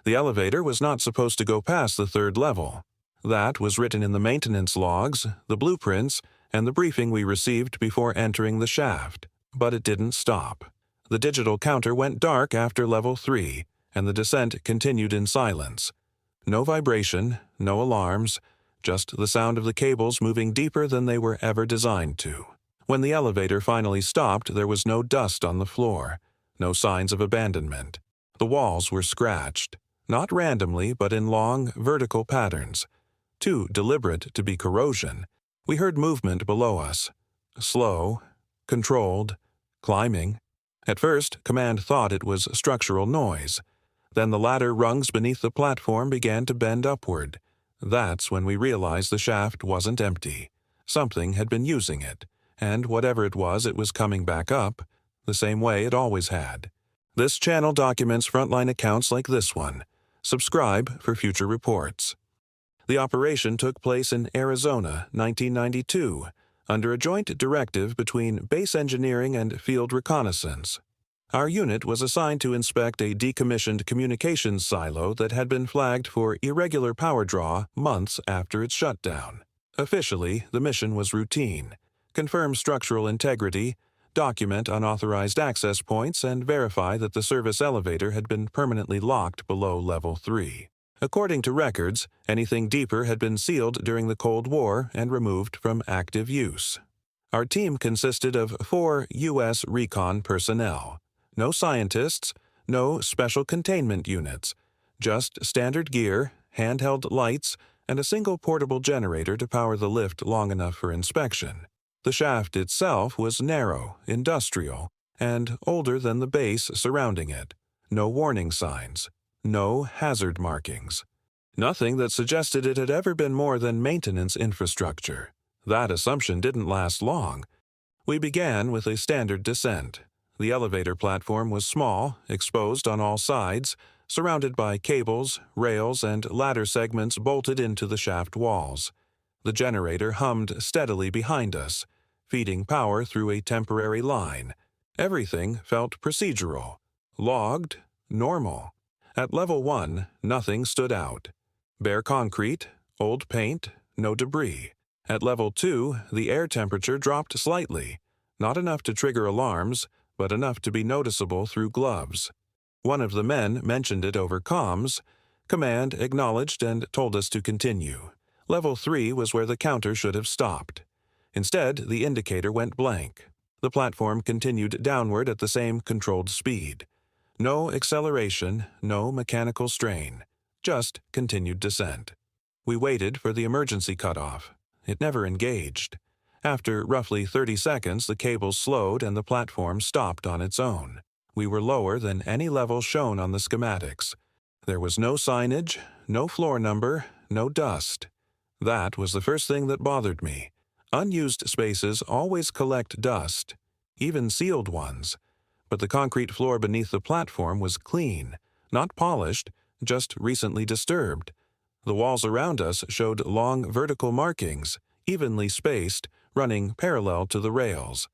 The elevator was not supposed to go past the third level. That was written in the maintenance logs, the blueprints, and the briefing we received before entering the shaft. But it didn't stop. The digital counter went dark after level 3, and the descent continued in silence. No vibration, no alarms, just the sound of the cables moving deeper than they were ever designed to. When the elevator finally stopped, there was no dust on the floor, no signs of abandonment. The walls were scratched, not randomly but in long, vertical patterns. Too deliberate to be corrosion. We heard movement below us. Slow, controlled, climbing. At first, Command thought it was structural noise. Then the ladder rungs beneath the platform began to bend upward. That's when we realized the shaft wasn't empty. Something had been using it, and whatever it was coming back up, the same way it always had. This channel documents frontline accounts like this one. Subscribe for future reports. The operation took place in Arizona, 1992, under a joint directive between Base Engineering and Field Reconnaissance. Our unit was assigned to inspect a decommissioned communications silo that had been flagged for irregular power draw months after its shutdown. Officially, the mission was routine: confirm structural integrity, document unauthorized access points, and verify that the service elevator had been permanently locked below level 3. According to records, anything deeper had been sealed during the Cold War and removed from active use. Our team consisted of 4 U.S. Recon personnel. No scientists, no special containment units, just standard gear, handheld lights, and a single portable generator to power the lift long enough for inspection. The shaft itself was narrow, industrial, and older than the base surrounding it. No warning signs. No hazard markings. Nothing that suggested it had ever been more than maintenance infrastructure. That assumption didn't last long. We began with a standard descent. The elevator platform was small, exposed on all sides, surrounded by cables, rails, and ladder segments bolted into the shaft walls. The generator hummed steadily behind us, feeding power through a temporary line. Everything felt procedural, logged, normal. At level 1, nothing stood out. Bare concrete, old paint, no debris. At level 2, the air temperature dropped slightly, not enough to trigger alarms, but enough to be noticeable through gloves. One of the men mentioned it over comms. Command acknowledged and told us to continue. Level 3 was where the counter should have stopped. Instead, the indicator went blank. The platform continued downward at the same controlled speed. No acceleration, no mechanical strain, just continued descent. We waited for the emergency cutoff. It never engaged. After roughly 30 seconds, the cables slowed and the platform stopped on its own. We were lower than any level shown on the schematics. There was no signage, no floor number, no dust. That was the first thing that bothered me. Unused spaces always collect dust, even sealed ones. But the concrete floor beneath the platform was clean, not polished, just recently disturbed. The walls around us showed long vertical markings, evenly spaced, running parallel to the rails.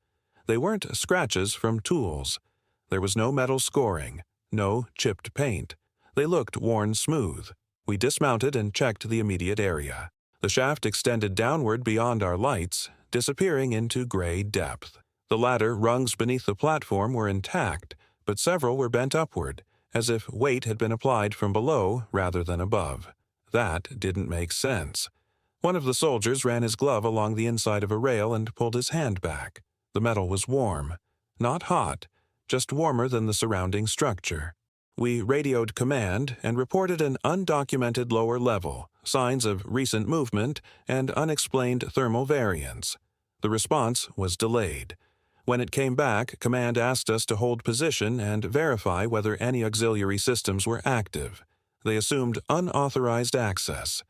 They weren't scratches from tools. There was no metal scoring, no chipped paint. They looked worn smooth. We dismounted and checked the immediate area. The shaft extended downward beyond our lights, disappearing into gray depth. The ladder rungs beneath the platform were intact, but several were bent upward, as if weight had been applied from below rather than above. That didn't make sense. One of the soldiers ran his glove along the inside of a rail and pulled his hand back. The metal was warm. Not hot, just warmer than the surrounding structure. We radioed command and reported an undocumented lower level, signs of recent movement, and unexplained thermal variance. The response was delayed. When it came back, command asked us to hold position and verify whether any auxiliary systems were active. They assumed unauthorized access.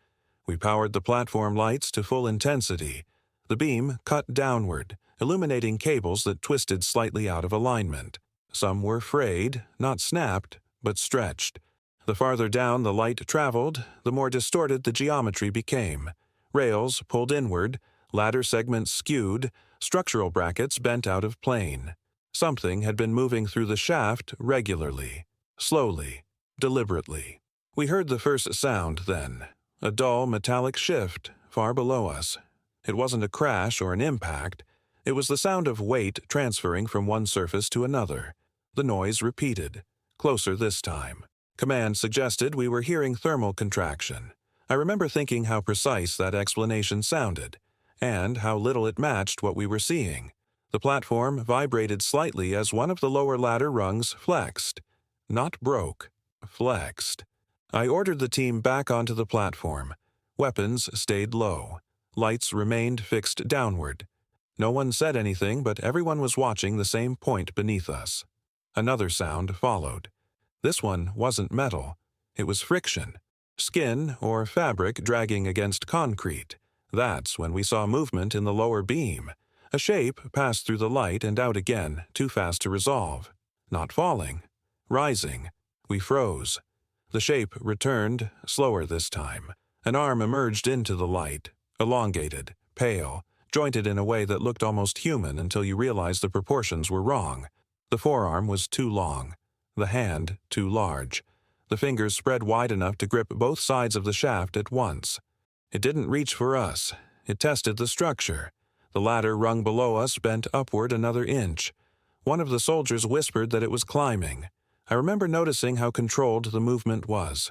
We powered the platform lights to full intensity. The beam cut downward, illuminating cables that twisted slightly out of alignment. Some were frayed, not snapped, but stretched. The farther down the light traveled, the more distorted the geometry became. Rails pulled inward, ladder segments skewed, structural brackets bent out of plane. Something had been moving through the shaft regularly, slowly, deliberately. We heard the first sound then, a dull metallic shift far below us. It wasn't a crash or an impact. It was the sound of weight transferring from one surface to another. The noise repeated, closer this time. Command suggested we were hearing thermal contraction. I remember thinking how precise that explanation sounded, and how little it matched what we were seeing. The platform vibrated slightly as one of the lower ladder rungs flexed. Not broke, flexed. I ordered the team back onto the platform. Weapons stayed low. Lights remained fixed downward. No one said anything, but everyone was watching the same point beneath us. Another sound followed. This one wasn't metal. It was friction. Skin or fabric dragging against concrete. That's when we saw movement in the lower beam. A shape passed through the light and out again, too fast to resolve. Not falling. Rising. We froze. The shape returned, slower this time. An arm emerged into the light, elongated, pale, jointed in a way that looked almost human until you realized the proportions were wrong. The forearm was too long, the hand too large. The fingers spread wide enough to grip both sides of the shaft at once. It didn't reach for us. It tested the structure. The ladder rung below us bent upward another inch. One of the soldiers whispered that it was climbing. I remember noticing how controlled the movement was.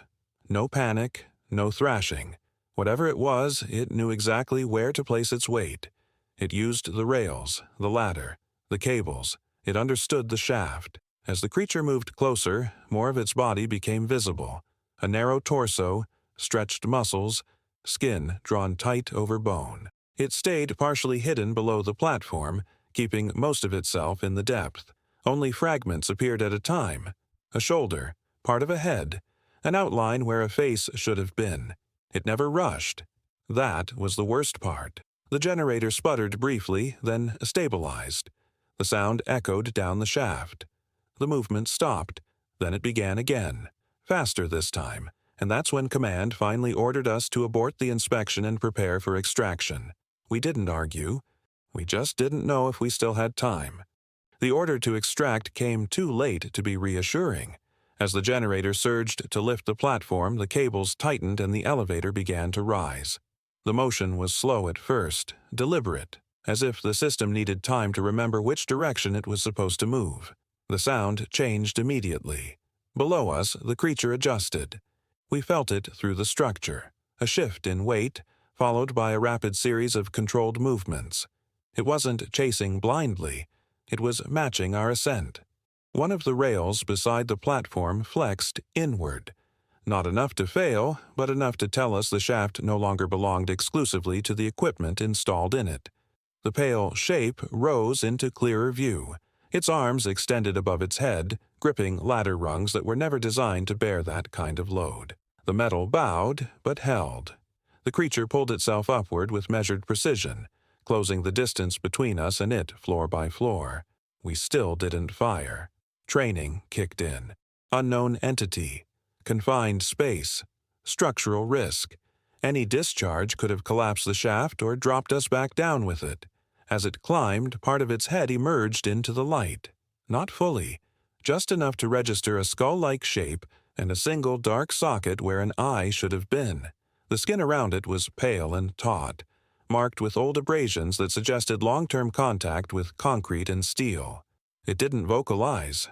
No panic, no thrashing. Whatever it was, it knew exactly where to place its weight. It used the rails, the ladder, the cables. It understood the shaft. As the creature moved closer, more of its body became visible. A narrow torso, stretched muscles, skin drawn tight over bone. It stayed partially hidden below the platform, keeping most of itself in the depth. Only fragments appeared at a time. A shoulder, part of a head, an outline where a face should have been. It never rushed. That was the worst part. The generator sputtered briefly, then stabilized. The sound echoed down the shaft. The movement stopped. Then it began again, faster this time, and that's when Command finally ordered us to abort the inspection and prepare for extraction. We didn't argue. We just didn't know if we still had time. The order to extract came too late to be reassuring. As the generator surged to lift the platform, the cables tightened and the elevator began to rise. The motion was slow at first, deliberate, as if the system needed time to remember which direction it was supposed to move. The sound changed immediately. Below us, the creature adjusted. We felt it through the structure, a shift in weight, followed by a rapid series of controlled movements. It wasn't chasing blindly. It was matching our ascent. One of the rails beside the platform flexed inward. Not enough to fail, but enough to tell us the shaft no longer belonged exclusively to the equipment installed in it. The pale shape rose into clearer view. Its arms extended above its head, gripping ladder rungs that were never designed to bear that kind of load. The metal bowed, but held. The creature pulled itself upward with measured precision, closing the distance between us and it floor by floor. We still didn't fire. Training kicked in. Unknown entity. Confined space. Structural risk. Any discharge could have collapsed the shaft or dropped us back down with it. As it climbed, part of its head emerged into the light. Not fully. Just enough to register a skull-like shape and a single dark socket where an eye should have been. The skin around it was pale and taut, marked with old abrasions that suggested long-term contact with concrete and steel. It didn't vocalize.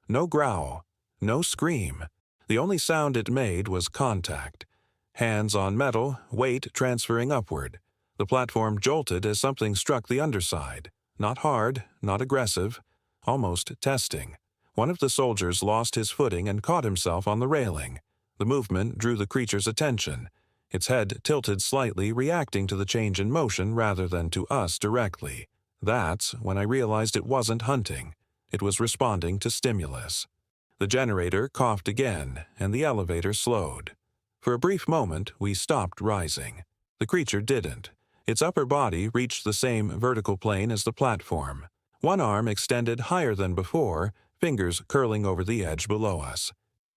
No growl. No scream. The only sound it made was contact. Hands on metal, weight transferring upward. The platform jolted as something struck the underside. Not hard, not aggressive, almost testing. One of the soldiers lost his footing and caught himself on the railing. The movement drew the creature's attention. Its head tilted slightly, reacting to the change in motion rather than to us directly. That's when I realized it wasn't hunting. It was responding to stimulus. The generator coughed again, and the elevator slowed. For a brief moment, we stopped rising. The creature didn't. Its upper body reached the same vertical plane as the platform. One arm extended higher than before, fingers curling over the edge below us.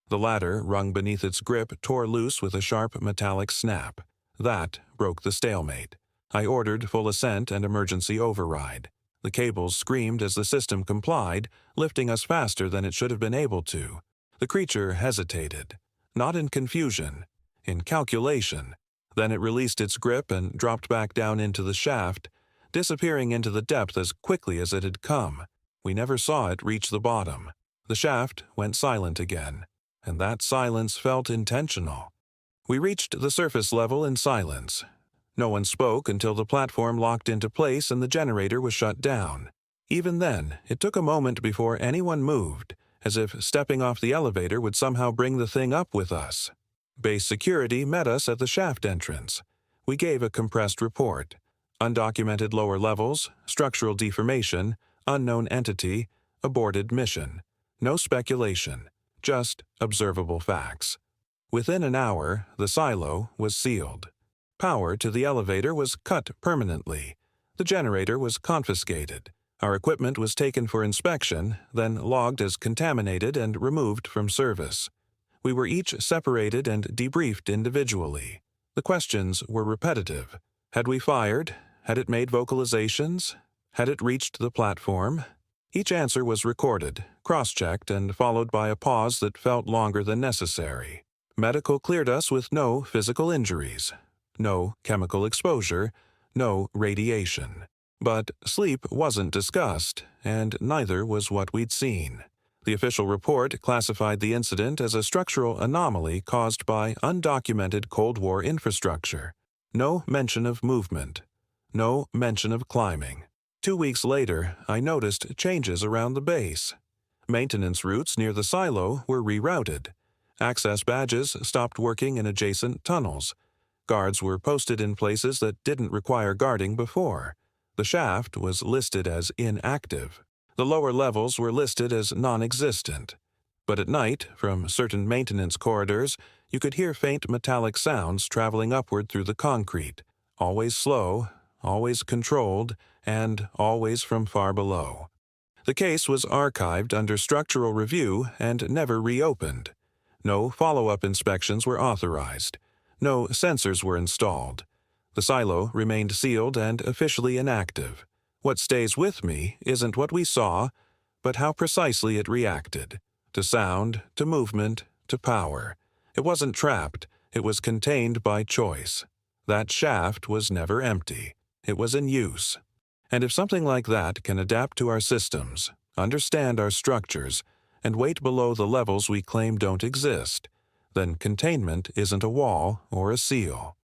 The ladder, rung beneath its grip, tore loose with a sharp metallic snap. That broke the stalemate. I ordered full ascent and emergency override. The cables screamed as the system complied, lifting us faster than it should have been able to. The creature hesitated. Not in confusion, in calculation. Then it released its grip and dropped back down into the shaft, disappearing into the depth as quickly as it had come. We never saw it reach the bottom. The shaft went silent again, and that silence felt intentional. We reached the surface level in silence. No one spoke until the platform locked into place and the generator was shut down. Even then, it took a moment before anyone moved, as if stepping off the elevator would somehow bring the thing up with us. Base security met us at the shaft entrance. We gave a compressed report. Undocumented lower levels, structural deformation, unknown entity, aborted mission. No speculation, just observable facts. Within an hour, the silo was sealed. Power to the elevator was cut permanently. The generator was confiscated. Our equipment was taken for inspection, then logged as contaminated and removed from service. We were each separated and debriefed individually. The questions were repetitive. Had we fired? Had it made vocalizations? Had it reached the platform? Each answer was recorded, cross-checked, and followed by a pause that felt longer than necessary. Medical cleared us with no physical injuries, no chemical exposure, no radiation. But sleep wasn't discussed, and neither was what we'd seen. The official report classified the incident as a structural anomaly caused by undocumented Cold War infrastructure. No mention of movement. No mention of climbing. 2 weeks later, I noticed changes around the base. Maintenance routes near the silo were rerouted. Access badges stopped working in adjacent tunnels. Guards were posted in places that didn't require guarding before. The shaft was listed as inactive. The lower levels were listed as non-existent. But at night, from certain maintenance corridors, you could hear faint metallic sounds traveling upward through the concrete, always slow, always controlled, and always from far below. The case was archived under structural review and never reopened. No follow-up inspections were authorized. No sensors were installed. The silo remained sealed and officially inactive. What stays with me isn't what we saw, but how precisely it reacted. To sound, to movement, to power. It wasn't trapped, it was contained by choice. That shaft was never empty. It was in use. And if something like that can adapt to our systems, understand our structures, and wait below the levels we claim don't exist, then containment isn't a wall or a seal.